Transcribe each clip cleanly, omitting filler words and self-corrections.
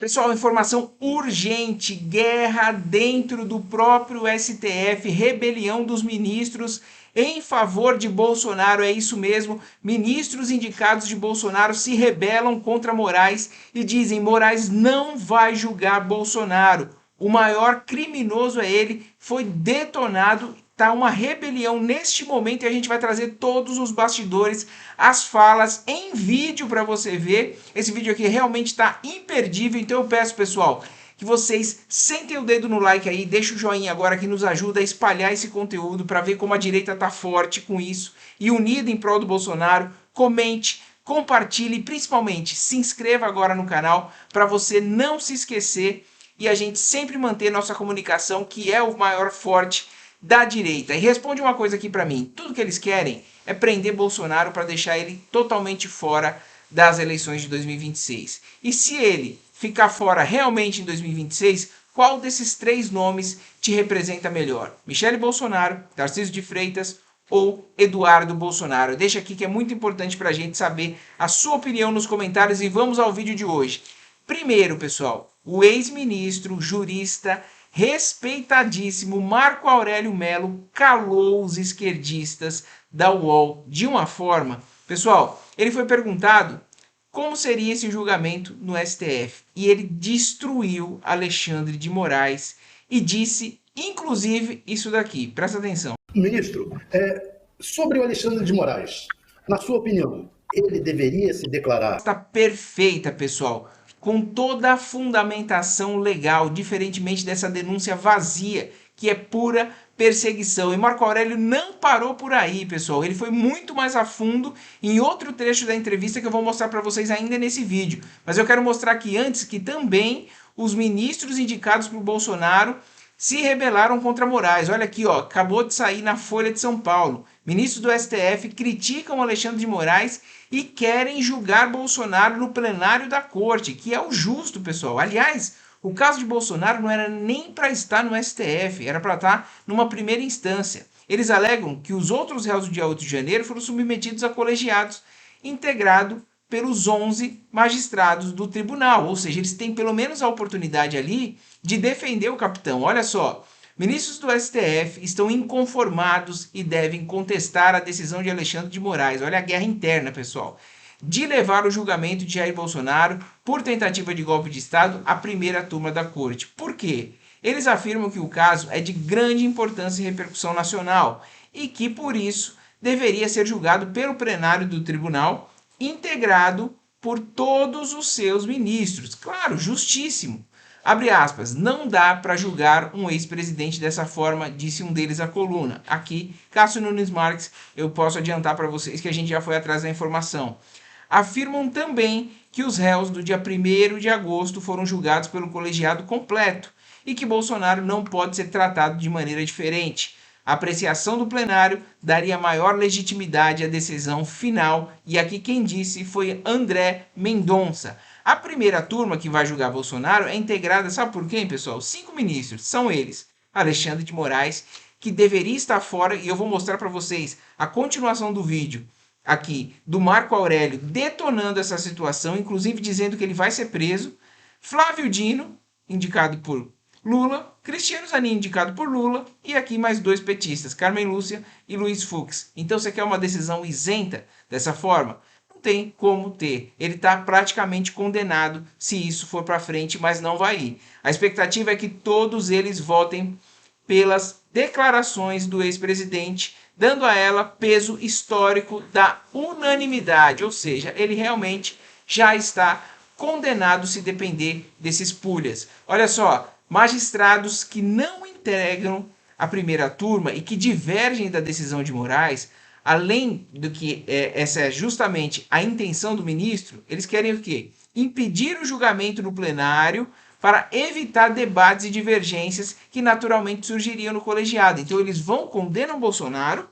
Pessoal, informação urgente, guerra dentro do próprio STF, rebelião dos ministros em favor de Bolsonaro, é isso mesmo, ministros indicados de Bolsonaro se rebelam contra Moraes e dizem: Moraes não vai julgar Bolsonaro, o maior criminoso é ele, foi detonado. Tá uma rebelião neste momento e a gente vai trazer todos os bastidores, as falas em vídeo para você ver. Esse vídeo aqui realmente está imperdível, então eu peço, pessoal, que vocês sentem o dedo no like aí, deixa o joinha agora que nos ajuda a espalhar esse conteúdo para ver como a direita tá forte com isso e unida em prol do Bolsonaro. Comente, compartilhe e principalmente se inscreva agora no canal para você não se esquecer e a gente sempre manter nossa comunicação, que é o maior forte da direita. E responde uma coisa aqui para mim: tudo que eles querem é prender Bolsonaro para deixar ele totalmente fora das eleições de 2026. E se ele ficar fora realmente em 2026, qual desses três nomes te representa melhor? Michele Bolsonaro, Tarcísio de Freitas ou Eduardo Bolsonaro? Deixa aqui que é muito importante para a gente saber a sua opinião nos comentários e vamos ao vídeo de hoje. Primeiro, pessoal, o ex-ministro, jurista, respeitadíssimo Marco Aurélio Mello calou os esquerdistas da UOL de uma forma. Pessoal, ele foi perguntado como seria esse julgamento no STF e ele destruiu Alexandre de Moraes e disse, inclusive, isso daqui. Presta atenção. Ministro, sobre o Alexandre de Moraes, na sua opinião, ele deveria se declarar? Está perfeita, pessoal, com toda a fundamentação legal, diferentemente dessa denúncia vazia, que é pura perseguição. E Marco Aurélio não parou por aí, pessoal. Ele foi muito mais a fundo em outro trecho da entrevista que eu vou mostrar para vocês ainda nesse vídeo. Mas eu quero mostrar aqui antes que também os ministros indicados por Bolsonaro se rebelaram contra Moraes. Olha aqui, ó, acabou de sair na Folha de São Paulo. Ministros do STF criticam Alexandre de Moraes e querem julgar Bolsonaro no plenário da corte, que é o justo, pessoal. Aliás, o caso de Bolsonaro não era nem para estar no STF, era para estar numa primeira instância. Eles alegam que os outros réus do dia 8 de janeiro foram submetidos a colegiados integrado pelos 11 magistrados do tribunal, ou seja, eles têm pelo menos a oportunidade ali de defender o capitão. Olha só, ministros do STF estão inconformados e devem contestar a decisão de Alexandre de Moraes. Olha a guerra interna, pessoal. De levar o julgamento de Jair Bolsonaro por tentativa de golpe de Estado à primeira turma da corte. Por quê? Eles afirmam que o caso é de grande importância e repercussão nacional e que, por isso, deveria ser julgado pelo plenário do tribunal, integrado por todos os seus ministros. Claro, justíssimo. Abre aspas, não dá para julgar um ex-presidente dessa forma, disse um deles à coluna. Aqui, Cássio Nunes Marques, eu posso adiantar para vocês que a gente já foi atrás da informação. Afirmam também que os réus do dia 1º de agosto foram julgados pelo colegiado completo e que Bolsonaro não pode ser tratado de maneira diferente. A apreciação do plenário daria maior legitimidade à decisão final e aqui quem disse foi André Mendonça. A primeira turma que vai julgar Bolsonaro é integrada, sabe por quem, pessoal? 5 ministros, são eles. Alexandre de Moraes, que deveria estar fora, e eu vou mostrar para vocês a continuação do vídeo aqui do Marco Aurélio detonando essa situação, inclusive dizendo que ele vai ser preso. Flávio Dino, indicado por Lula, Cristiano Zanin, indicado por Lula, e aqui mais 2 petistas, Carmen Lúcia e Luiz Fux. Então você quer uma decisão isenta dessa forma? Não tem como ter. Ele está praticamente condenado se isso for para frente, mas não vai ir. A expectativa é que todos eles votem pelas declarações do ex-presidente, dando a ela peso histórico da unanimidade, ou seja, ele realmente já está condenado se depender desses pulhas. Olha só, magistrados que não integram a primeira turma e que divergem da decisão de Moraes, além do que essa é justamente a intenção do ministro, eles querem o quê? Impedir o julgamento no plenário para evitar debates e divergências que naturalmente surgiriam no colegiado. Então eles condenam Bolsonaro,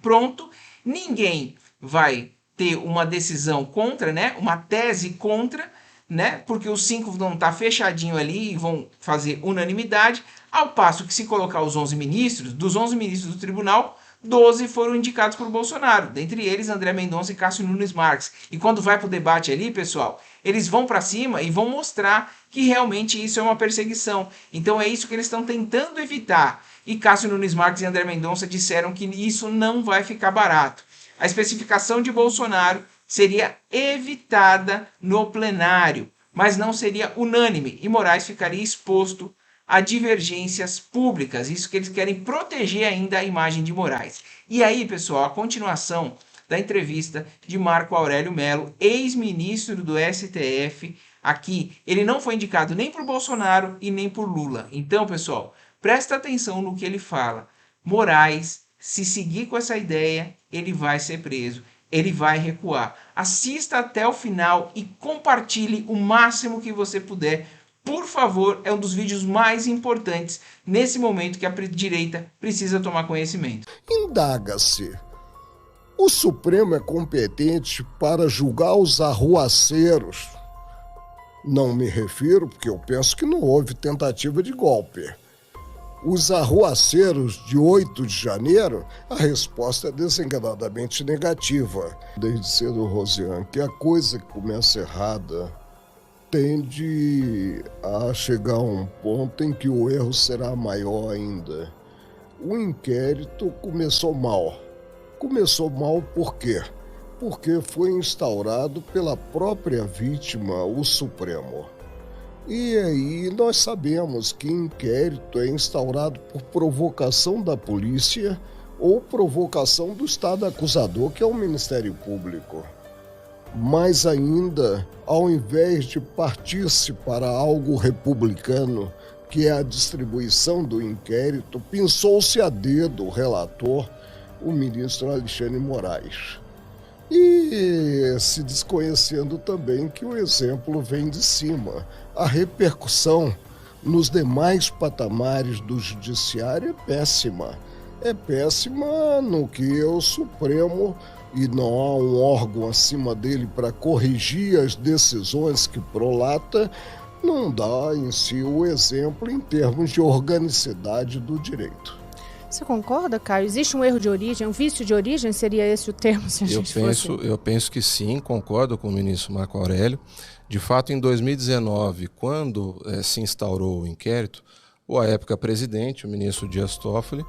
pronto, ninguém vai ter uma decisão contra, né? Uma tese contra, né? Porque os 5 vão estar fechadinho ali e vão fazer unanimidade, ao passo que se colocar os 11 ministros, dos 11 ministros do tribunal, 12 foram indicados por Bolsonaro, dentre eles André Mendonça e Cássio Nunes Marques. E quando vai para o debate ali, pessoal, eles vão para cima e vão mostrar que realmente isso é uma perseguição. Então é isso que eles estão tentando evitar. E Cássio Nunes Marques e André Mendonça disseram que isso não vai ficar barato. A especificação de Bolsonaro seria evitada no plenário, mas não seria unânime, e Moraes ficaria exposto a divergências públicas, isso que eles querem proteger ainda a imagem de Moraes. E aí, pessoal, a continuação da entrevista de Marco Aurélio Mello, ex-ministro do STF, aqui, ele não foi indicado nem por Bolsonaro e nem por Lula. Então, pessoal, presta atenção no que ele fala. Moraes, se seguir com essa ideia, ele vai ser preso. Ele vai recuar. Assista até o final e compartilhe o máximo que você puder. Por favor, é um dos vídeos mais importantes nesse momento que a direita precisa tomar conhecimento. Indaga-se. O Supremo é competente para julgar os arruaceiros. Não me refiro, porque eu penso que não houve tentativa de golpe. Os arruaceiros de 8 de janeiro, a resposta é desenganadamente negativa. Desde cedo, Rosiane, que a coisa que começa errada tende a chegar a um ponto em que o erro será maior ainda. O inquérito começou mal. Começou mal por quê? Porque foi instaurado pela própria vítima, o Supremo. E aí nós sabemos que inquérito é instaurado por provocação da polícia ou provocação do Estado acusador, que é o Ministério Público. Mas ainda, ao invés de partir-se para algo republicano, que é a distribuição do inquérito, pensou-se a dedo o relator, o ministro Alexandre Moraes. E se desconhecendo também que o exemplo vem de cima. A repercussão nos demais patamares do judiciário é péssima. É péssima no que o Supremo, e não há um órgão acima dele para corrigir as decisões que prolata, não dá em si o exemplo em termos de organicidade do direito. Você concorda, Caio? Existe um erro de origem, um vício de origem? Seria esse o termo se a gente fosse? Eu penso que sim, concordo com o ministro Marco Aurélio. De fato, em 2019, quando se instaurou o inquérito, o à época presidente, o ministro Dias Toffoli,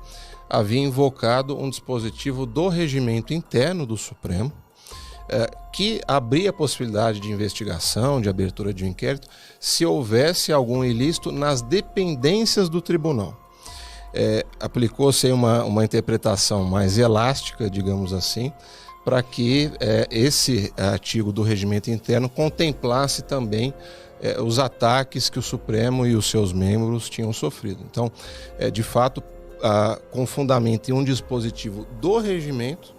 havia invocado um dispositivo do regimento interno do Supremo, que abria a possibilidade de investigação, de abertura de um inquérito, se houvesse algum ilícito nas dependências do tribunal. Aplicou-se uma interpretação mais elástica, digamos assim, para que esse artigo do regimento interno contemplasse também os ataques que o Supremo e os seus membros tinham sofrido. Então, de fato, com fundamento em um dispositivo do regimento,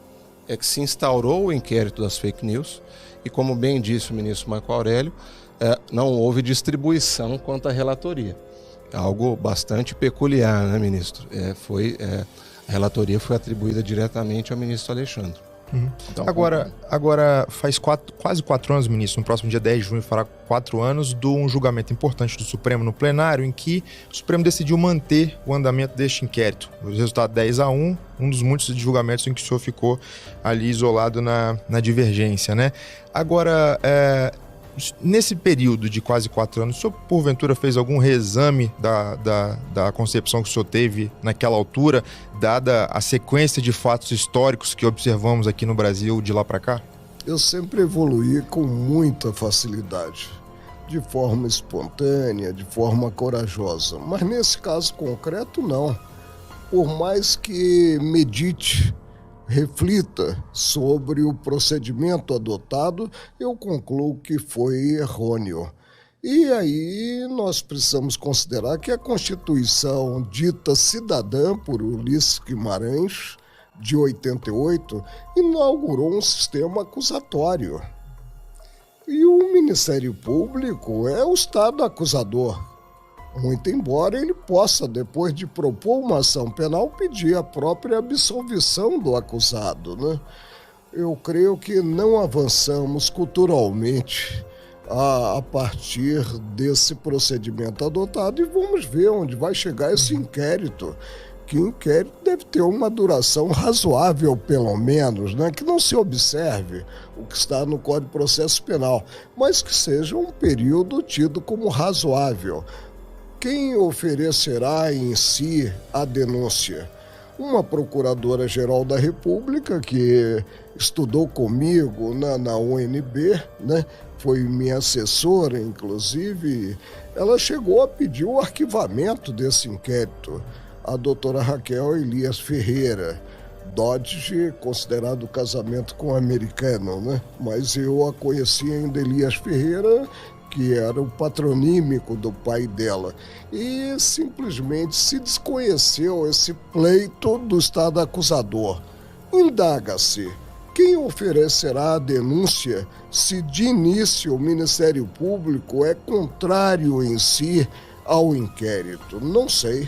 é que se instaurou o inquérito das fake news e, como bem disse o ministro Marco Aurélio, não houve distribuição quanto à relatoria. Algo bastante peculiar, né, ministro? A relatoria foi atribuída diretamente ao ministro Alexandre. Então, agora faz quase 4 anos, ministro, no próximo dia 10 de junho fará 4 anos, de um julgamento importante do Supremo no plenário, em que o Supremo decidiu manter o andamento deste inquérito. O resultado 10-1, um dos muitos julgamentos em que o senhor ficou ali isolado na divergência, né? Agora, nesse período de quase 4 anos, o senhor porventura fez algum reexame da concepção que o senhor teve naquela altura, dada a sequência de fatos históricos que observamos aqui no Brasil de lá para cá? Eu sempre evoluí com muita facilidade, de forma espontânea, de forma corajosa, mas nesse caso concreto não. Por mais que medite, reflita sobre o procedimento adotado, eu concluo que foi errôneo. E aí nós precisamos considerar que a Constituição dita cidadã por Ulisses Guimarães, de 88, inaugurou um sistema acusatório. E o Ministério Público é o Estado acusador. Muito embora ele possa, depois de propor uma ação penal, pedir a própria absolvição do acusado, né? Eu creio que não avançamos culturalmente a partir desse procedimento adotado e vamos ver onde vai chegar esse inquérito, que o inquérito deve ter uma duração razoável, pelo menos, né? Que não se observe o que está no Código de Processo Penal, mas que seja um período tido como razoável. Quem oferecerá em si a denúncia? Uma Procuradora-Geral da República que estudou comigo na UNB, né? Foi minha assessora, inclusive. Ela chegou a pedir o arquivamento desse inquérito. A doutora Raquel Elias Ferreira, Dodge, considerado casamento com um americano, né? Mas eu a conheci ainda Elias Ferreira, que era o patronímico do pai dela. E simplesmente se desconheceu esse pleito do Estado acusador. Indaga-se, quem oferecerá a denúncia se de início o Ministério Público é contrário em si ao inquérito? Não sei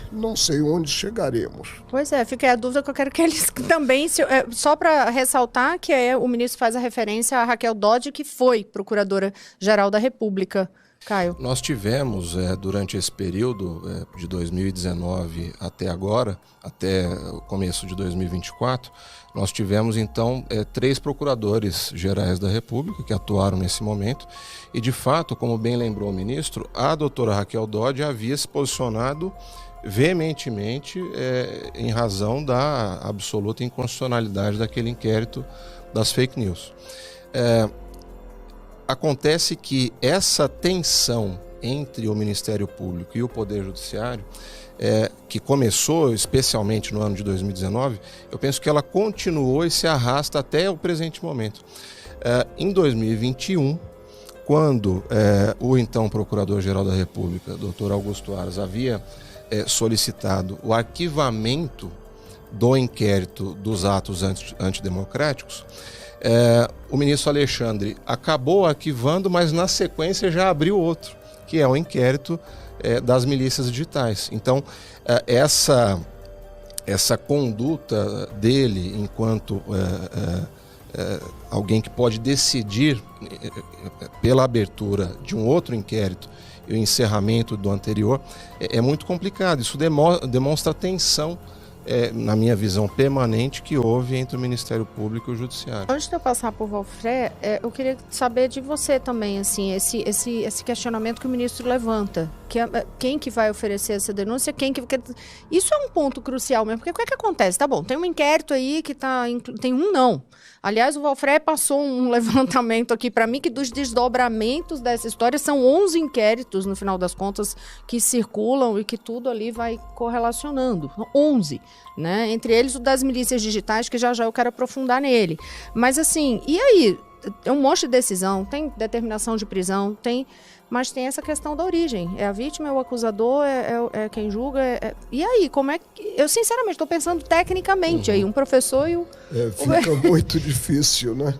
onde chegaremos. Pois é, fica aí a dúvida que eu quero que eles também, só para ressaltar que o ministro faz a referência a Raquel Dodge, que foi Procuradora-Geral da República. Caio. Nós tivemos, durante esse período de 2019 até agora, até o começo de 2024, nós tivemos, então, 3 procuradores gerais da República que atuaram nesse momento e, de fato, como bem lembrou o ministro, a doutora Raquel Dodge havia se posicionado veementemente em razão da absoluta inconstitucionalidade daquele inquérito das fake news. Acontece que essa tensão entre o Ministério Público e o Poder Judiciário, que começou especialmente no ano de 2019, eu penso que ela continuou e se arrasta até o presente momento. Em 2021, quando o então Procurador-Geral da República, Dr. Augusto Aras, havia solicitado o arquivamento do inquérito dos atos antidemocráticos, o ministro Alexandre acabou arquivando, mas na sequência já abriu outro, que é o inquérito das milícias digitais. Então, essa conduta dele enquanto alguém que pode decidir pela abertura de um outro inquérito e o encerramento do anterior é muito complicado. Isso demonstra a tensão, na minha visão permanente, que houve entre o Ministério Público e o Judiciário. Antes de eu passar por Valfré, eu queria saber de você também, assim, esse questionamento que o ministro levanta, que quem que vai oferecer essa denúncia, isso é um ponto crucial mesmo, porque o que acontece? Tá bom, tem um inquérito aí que tem um não. Aliás, o Valfré passou um levantamento aqui para mim que dos desdobramentos dessa história são 11 inquéritos, no final das contas, que circulam e que tudo ali vai correlacionando. 11, né? Entre eles o das milícias digitais, que já eu quero aprofundar nele. Mas assim, e aí? É um monte de decisão, tem determinação de prisão, mas tem essa questão da origem. É a vítima, é o acusador, é quem julga. E aí, como é que... Eu, sinceramente, estou pensando tecnicamente aí, um professor e o... Fica muito difícil, né?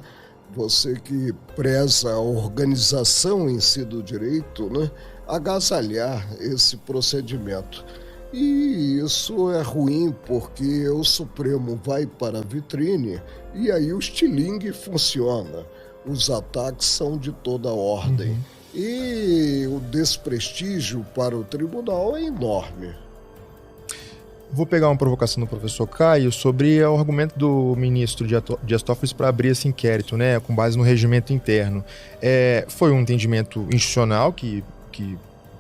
Você que preza a organização em si do direito, né? Agasalhar esse procedimento. E isso é ruim porque o Supremo vai para a vitrine e aí o estilingue funciona. Os ataques são de toda ordem. E o desprestígio para o tribunal é enorme. Vou pegar uma provocação do professor Caio sobre o argumento do ministro Dias Toffoli para abrir esse inquérito, né, com base no regimento interno. Foi um entendimento institucional que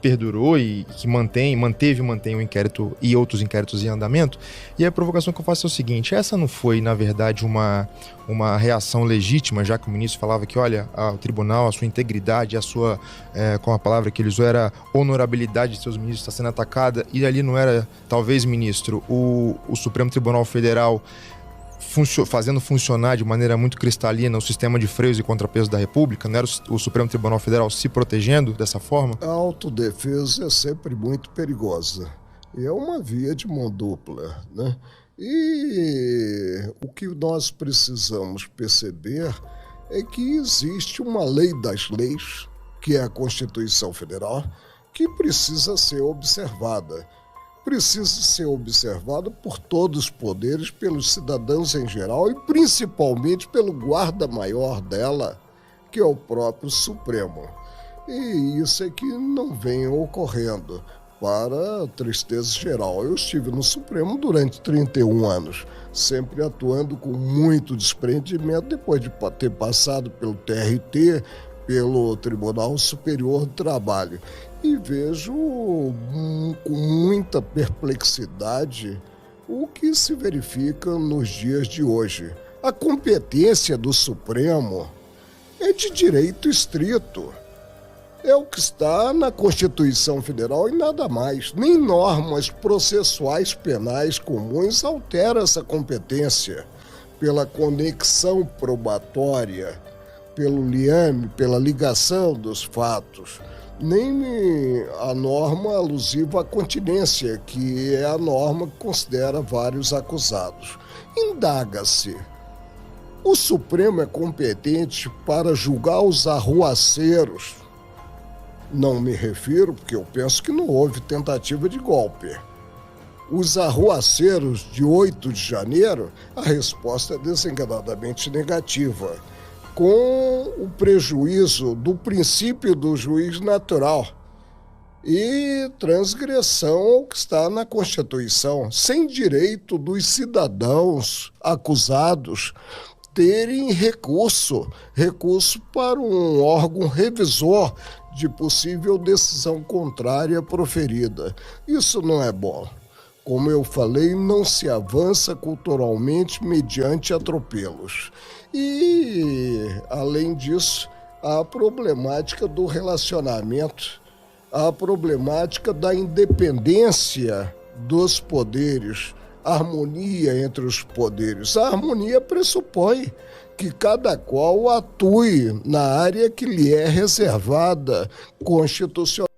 perdurou e que mantém o inquérito e outros inquéritos em andamento. E a provocação que eu faço é o seguinte: essa não foi, na verdade, uma reação legítima, já que o ministro falava que, olha, o tribunal, a sua integridade, a sua, com a palavra que ele usou, era honorabilidade de seus ministros está sendo atacada, e ali não era, talvez, ministro, o Supremo Tribunal Federal fazendo funcionar de maneira muito cristalina o sistema de freios e contrapesos da República? Não era o Supremo Tribunal Federal se protegendo dessa forma? A autodefesa é sempre muito perigosa. E é uma via de mão dupla, né? E o que nós precisamos perceber é que existe uma lei das leis, que é a Constituição Federal, que precisa ser observada. Precisa ser observado por todos os poderes, pelos cidadãos em geral e principalmente pelo guarda-maior dela, que é o próprio Supremo. E isso é que não vem ocorrendo. para a tristeza geral. Eu estive no Supremo durante 31 anos, sempre atuando com muito desprendimento, depois de ter passado pelo TRT, pelo Tribunal Superior do Trabalho. E vejo com muita perplexidade o que se verifica nos dias de hoje. A competência do Supremo é de direito estrito. É o que está na Constituição Federal e nada mais. Nem normas processuais penais comuns alteram essa competência pela conexão probatória, pelo liame, pela ligação dos fatos. Nem a norma alusiva à continência, que é a norma que considera vários acusados. Indaga-se. O Supremo é competente para julgar os arruaceiros. Não me refiro, porque eu penso que não houve tentativa de golpe. Os arruaceiros de 8 de janeiro, a resposta é desenganadamente negativa, com o prejuízo do princípio do juiz natural e transgressão ao que está na Constituição, sem direito dos cidadãos acusados terem recurso para um órgão revisor de possível decisão contrária proferida. Isso não é bom. Como eu falei, não se avança culturalmente mediante atropelos. E, além disso, a problemática do relacionamento, a problemática da independência dos poderes, a harmonia entre os poderes. A harmonia pressupõe que cada qual atue na área que lhe é reservada constitucionalmente.